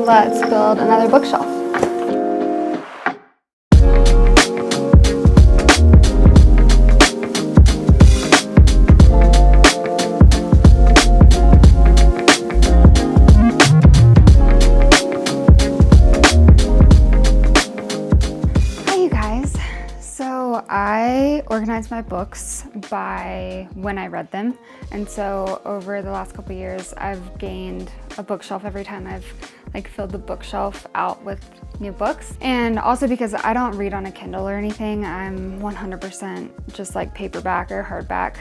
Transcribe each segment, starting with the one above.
let's build another bookshelf. I organize my books by when I read them, and so over the last couple years I've gained a bookshelf every time I've filled the bookshelf out with new books. And also because I don't read on a Kindle or anything, I'm 100% just like paperback or hardback,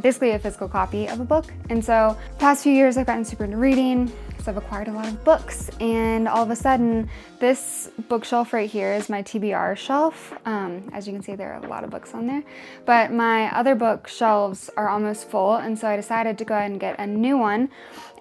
basically a physical copy of a book. And so the past few years I've gotten super into reading. So I've acquired a lot of books, and all of a sudden this bookshelf right here is my TBR shelf. As you can see, there are a lot of books on there, but my other bookshelves are almost full, and so I decided to go ahead and get a new one,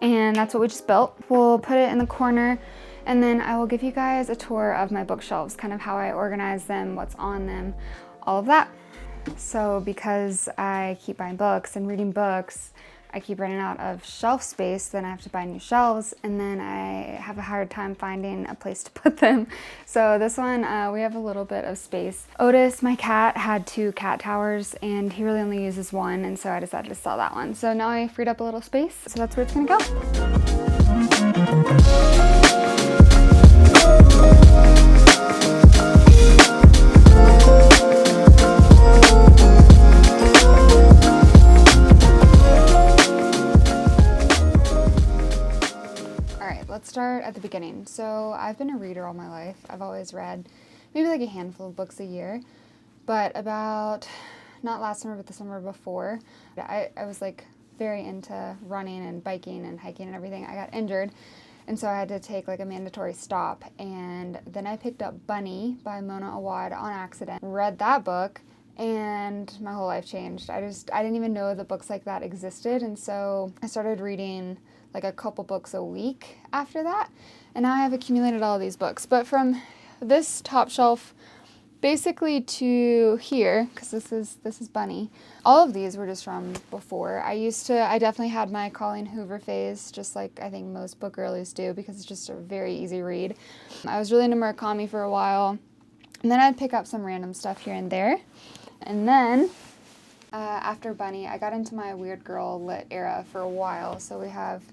and that's what we just built. We'll put it in the corner, and then I will give you guys a tour of my bookshelves, kind of how I organize them, what's on them, all of that. So because I keep buying books and reading books, I keep running out of shelf space, then I have to buy new shelves, and then I have a hard time finding a place to put them. So this one, we have a little bit of space. Otis, my cat, had 2 cat towers, and he really only uses one, and so I decided to sell that one. So now I freed up a little space, so that's where it's gonna go. Let's start at the beginning. So I've been a reader all my life. I've always read maybe like a handful of books a year, but about, not last summer, but the summer before, I was like very into running and biking and hiking and everything. I got injured, and so I had to take like a mandatory stop, and then I picked up Bunny by Mona Awad on accident, read that book, and my whole life changed. I didn't even know that books like that existed, and so I started reading like a couple books a week after that, and now I have accumulated all of these books. But from this top shelf basically to here, because this is Bunny, all of these were just from before. I definitely had my Colleen Hoover phase, just like I think most book girlies do, because it's just a very easy read. I was really into Murakami for a while, and then I'd pick up some random stuff here and there. And then after Bunny, I got into my weird girl lit era for a while. So we have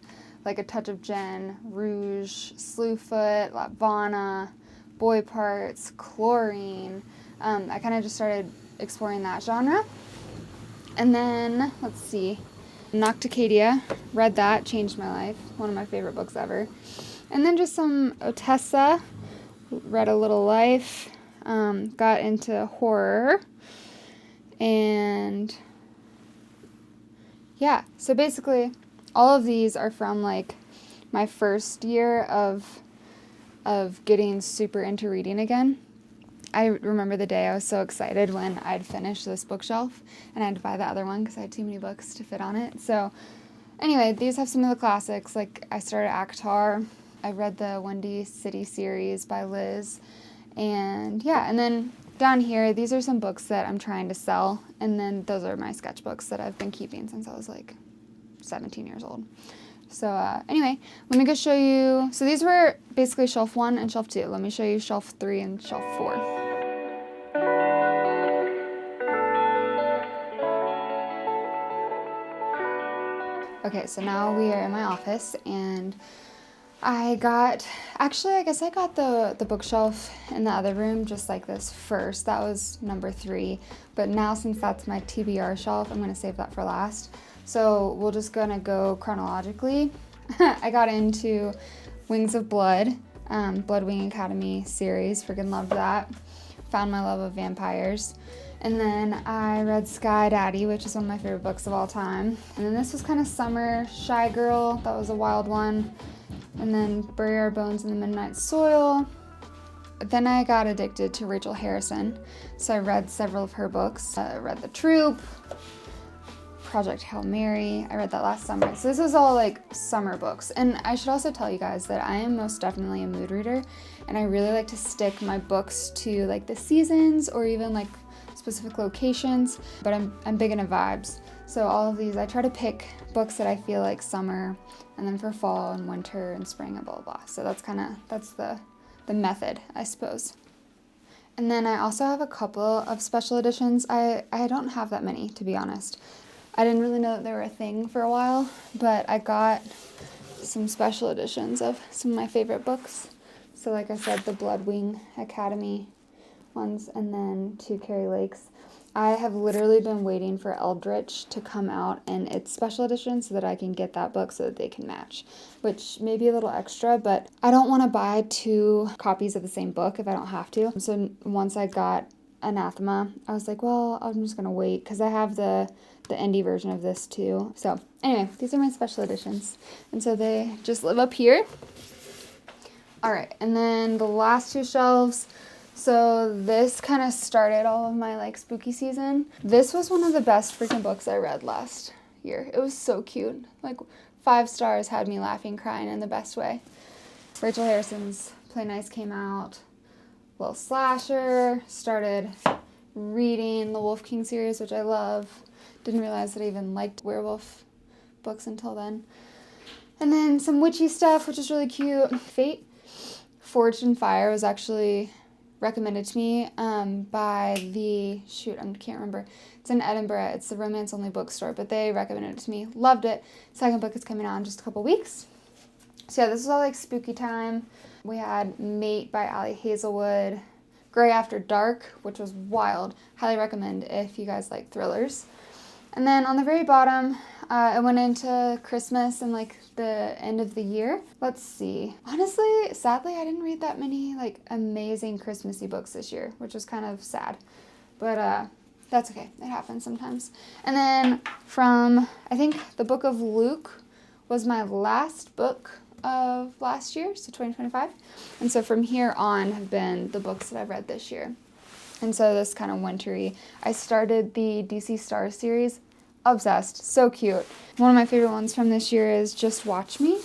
like A Touch of Jen, Rouge, Slewfoot, Lapvana, Boy Parts, Chlorine. I kind of just started exploring that genre. And then, let's see, Nocticadia, read that, changed my life, one of my favorite books ever. And then just some Otessa, read A Little Life, got into horror. And yeah, so basically all of these are from like my first year of getting super into reading again. I remember the day I was so excited when I'd finished this bookshelf and I had to buy the other one because I had too many books to fit on it. So anyway, these have some of the classics. Like I started ACOTAR. I read the Windy City series by Liz. And yeah, and then down here, these are some books that I'm trying to sell, and then those are my sketchbooks that I've been keeping since I was like 17 years old. So anyway, let me go show you. So these were basically shelf 1 and shelf 2. Let me show you shelf 3 and shelf 4. Okay, so now we are in my office, and I guess I got the bookshelf in the other room just like this first. That was number 3. But now since that's my TBR shelf, I'm going to save that for last. So we're just going to go chronologically. I got into Wings of Blood, Blood Wing Academy series. Freaking loved that. Found my love of vampires. And then I read Sky Daddy, which is one of my favorite books of all time. And then this was kind of summer. Shy Girl, that was a wild one. And then Bury Our Bones in the Midnight Soil. Then I got addicted to Rachel Harrison, so I read several of her books. I read The Troop, Project Hail Mary. I read that last summer. So this is all like summer books. And I should also tell you guys that I am most definitely a mood reader, and I really like to stick my books to like the seasons or even like specific locations, but I'm big into vibes. So all of these, I try to pick books that I feel like summer, and then for fall and winter and spring and blah, blah, blah. So that's the method, I suppose. And then I also have a couple of special editions. I don't have that many, to be honest. I didn't really know that they were a thing for a while, but I got some special editions of some of my favorite books. So like I said, the Bloodwing Academy ones, and then 2 Carrie Lakes. I have literally been waiting for Eldritch to come out in its special edition so that I can get that book so that they can match, which may be a little extra, but I don't want to buy 2 copies of the same book if I don't have to. So once I got Anathema, I was like, well, I'm just going to wait because I have the indie version of this too. So anyway, these are my special editions. And so they just live up here. All right, and then the last 2 shelves. So this kind of started all of my like spooky season. This was one of the best freaking books I read last year. It was so cute. Like 5 stars, had me laughing, crying in the best way. Rachel Harrison's Play Nice came out. Little slasher. Started reading the Wolf King series, which I love. Didn't realize that I even liked werewolf books until then. And then some witchy stuff, which is really cute. Fate. Forged in Fire was actually recommended to me by I can't remember. It's in Edinburgh. It's the romance-only bookstore, but they recommended it to me. Loved it. Second book is coming out in just a couple weeks. So yeah, this is all like spooky time. We had Mate by Ali Hazelwood, Grey After Dark, which was wild. Highly recommend if you guys like thrillers. And then on the very bottom, I went into Christmas and like the end of the year. Let's see. Honestly, sadly, I didn't read that many like amazing Christmassy books this year, which was kind of sad. But that's okay. It happens sometimes. And then from, I think the book of Luke was my last book of last year, so 2025. And so from here on have been the books that I've read this year. And so this kind of wintry. I started the DC Stars series. Obsessed. So cute. One of my favorite ones from this year is Just Watch Me.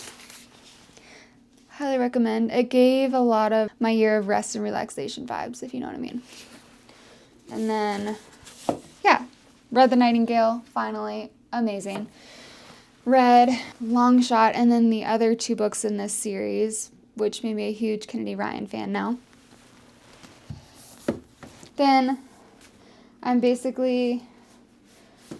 Highly recommend. It gave a lot of my year of rest and relaxation vibes, if you know what I mean. And then, yeah, read The Nightingale, finally. Amazing. Read Long Shot, and then the other 2 books in this series, which made me a huge Kennedy Ryan fan now. Then I'm basically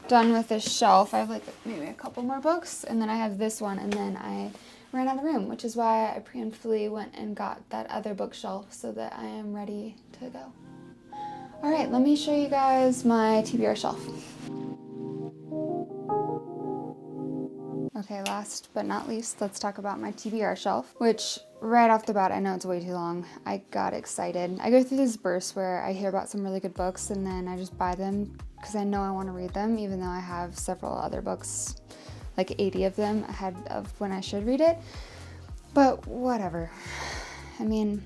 done with this shelf. I have like maybe a couple more books, and then I have this one, and then I ran out of room, which is why I preemptively went and got that other bookshelf so that I am ready to go. All right, let me show you guys my TBR shelf. Okay, last but not least, let's talk about my TBR shelf, which right off the bat, I know it's way too long. I got excited. I go through this burst where I hear about some really good books and then I just buy them because I know I want to read them, even though I have several other books, like 80 of them ahead of when I should read it. But whatever. I mean,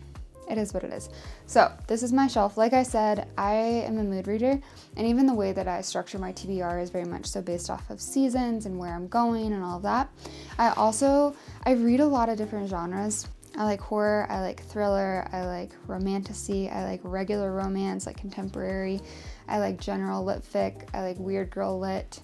it is what it is. So this is my shelf. Like I said, I am a mood reader, and even the way that I structure my TBR is very much so based off of seasons and where I'm going and all of that. I read a lot of different genres. I like horror, I like thriller, I like romantasy, I like regular romance, like contemporary, I like general lit fic, I like weird girl lit.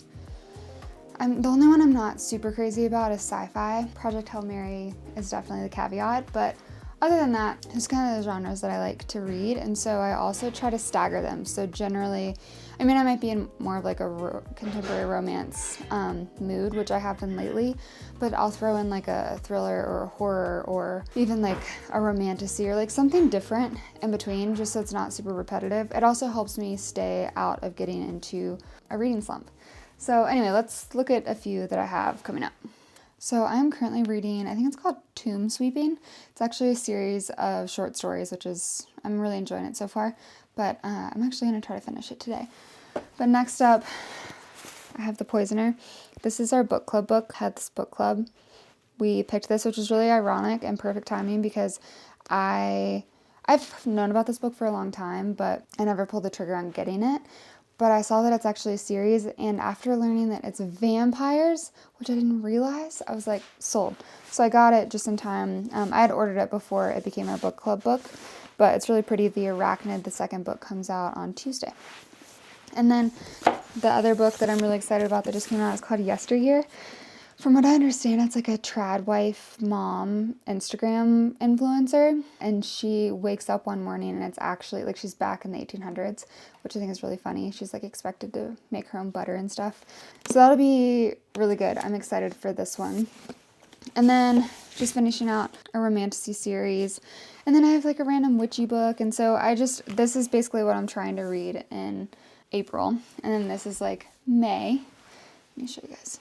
The only one I'm not super crazy about is sci-fi. Project Hail Mary is definitely the caveat, but other than that, it's kind of the genres that I like to read, and so I also try to stagger them. So generally, I might be in more of like a contemporary romance mood, which I have been lately, but I'll throw in like a thriller or a horror or even like a romantasy or like something different in between, just so it's not super repetitive. It also helps me stay out of getting into a reading slump. So anyway, let's look at a few that I have coming up. So I'm currently reading, I think it's called Tomb Sweeping. It's actually a series of short stories, I'm really enjoying it so far, but I'm actually going to try to finish it today. But next up, I have The Poisoner. This is our book club book, had this book club. We picked this, which is really ironic and perfect timing because I've known about this book for a long time, but I never pulled the trigger on getting it. But I saw that it's actually a series, and after learning that it's vampires, which I didn't realize, I was like, sold. So I got it just in time. I had ordered it before it became our book club book, but it's really pretty. The Arachnid, the second book, comes out on Tuesday. And then The other book that I'm really excited about that just came out is called Yesteryear. From what I understand, it's like a trad wife mom Instagram influencer, and she wakes up one morning and it's actually like she's back in the 1800s, which I think is really funny. She's like expected to make her own butter and stuff. So that'll be really good. I'm excited for this one. And then just finishing out a romantasy series. And then I have like a random witchy book. And so this is basically what I'm trying to read in April. And then this is like May. Let me show you guys.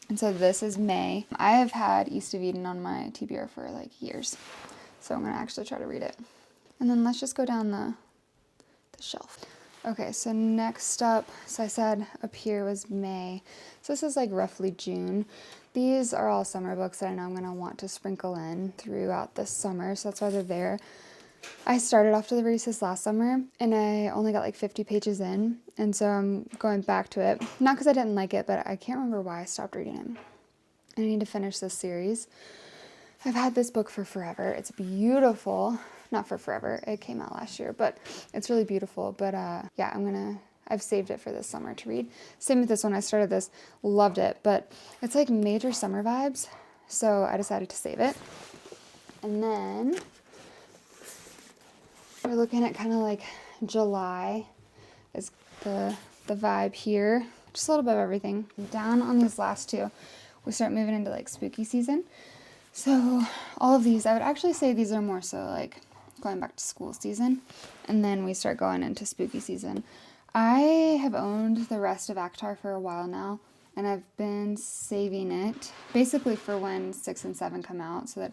And so this is May. I have had East of Eden on my TBR for like years. So I'm going to actually try to read it. And then let's just go down the shelf. Okay, so next up, so I said up here was May. So this is like roughly June. These are all summer books that I know I'm going to want to sprinkle in throughout the summer. So that's why they're there. I started off to the races last summer and I only got like 50 pages in. And so I'm going back to it. Not because I didn't like it, but I can't remember why I stopped reading it. I need to finish this series. I've had this book for forever. It's beautiful. Not for forever. It came out last year, but it's really beautiful. But yeah, I've saved it for this summer to read. Same with this one. I started this, loved it, but it's like major summer vibes. So I decided to save it. And then we're looking at kind of like July is the vibe here. Just a little bit of everything. Down on these last two, we start moving into like spooky season. So all of these, I would actually say these are more so like going back to school season. And then we start going into spooky season. I have owned the rest of ACOTAR for a while now. And I've been saving it basically for when 6 and 7 come out. So that,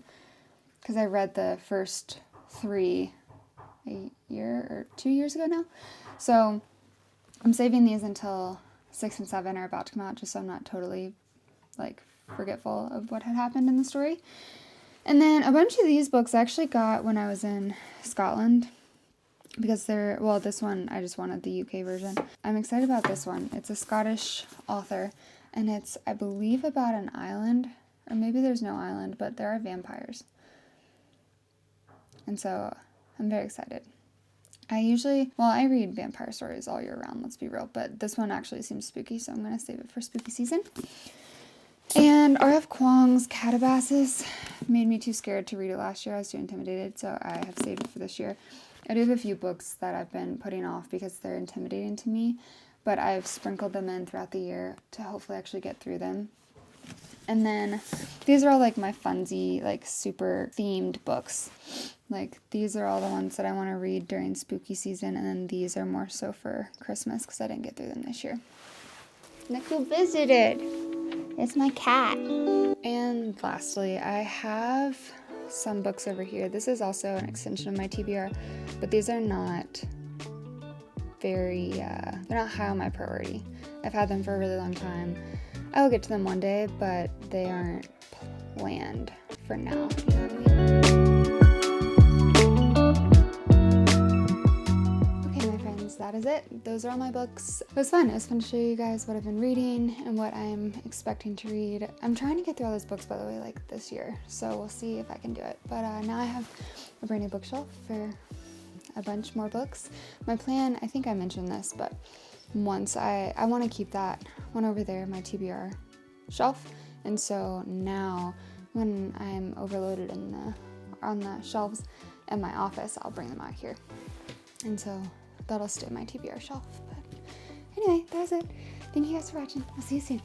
because I read the first 3 a year or 2 years ago now. So I'm saving these until 6 and 7 are about to come out, just so I'm not totally like forgetful of what had happened in the story. And then a bunch of these books I actually got when I was in Scotland because this one I just wanted the UK version. I'm excited about this one. It's a Scottish author and it's, I believe, about an island, or maybe there's no island, but there are vampires. And so I'm very excited. I read vampire stories all year round, let's be real, but this one actually seems spooky, so I'm going to save it for spooky season. And R.F. Kuang's Catabasis made me too scared to read it last year. I was too intimidated, so I have saved it for this year. I do have a few books that I've been putting off because they're intimidating to me, but I've sprinkled them in throughout the year to hopefully actually get through them. And then these are all like my funsy, like super themed books. Like these are all the ones that I want to read during spooky season, and then these are more so for Christmas because I didn't get through them this year. Look who visited. It's my cat. And lastly, I have some books over here. This is also an extension of my TBR, but these are not very, they're not high on my priority. I've had them for a really long time. I will get to them one day, but they aren't planned for now. You know what I mean? That is it. Those are all my books. It was fun. It was fun to show you guys what I've been reading and what I'm expecting to read. I'm trying to get through all those books, by the way, like this year. So we'll see if I can do it. But now I have a brand new bookshelf for a bunch more books. My plan, I think I mentioned this, but once I want to keep that one over there, my TBR shelf. And so now when I'm overloaded on the shelves in my office, I'll bring them out here. And so that'll stay my TBR shelf. But anyway, that was it. Thank you guys for watching. I'll see you soon.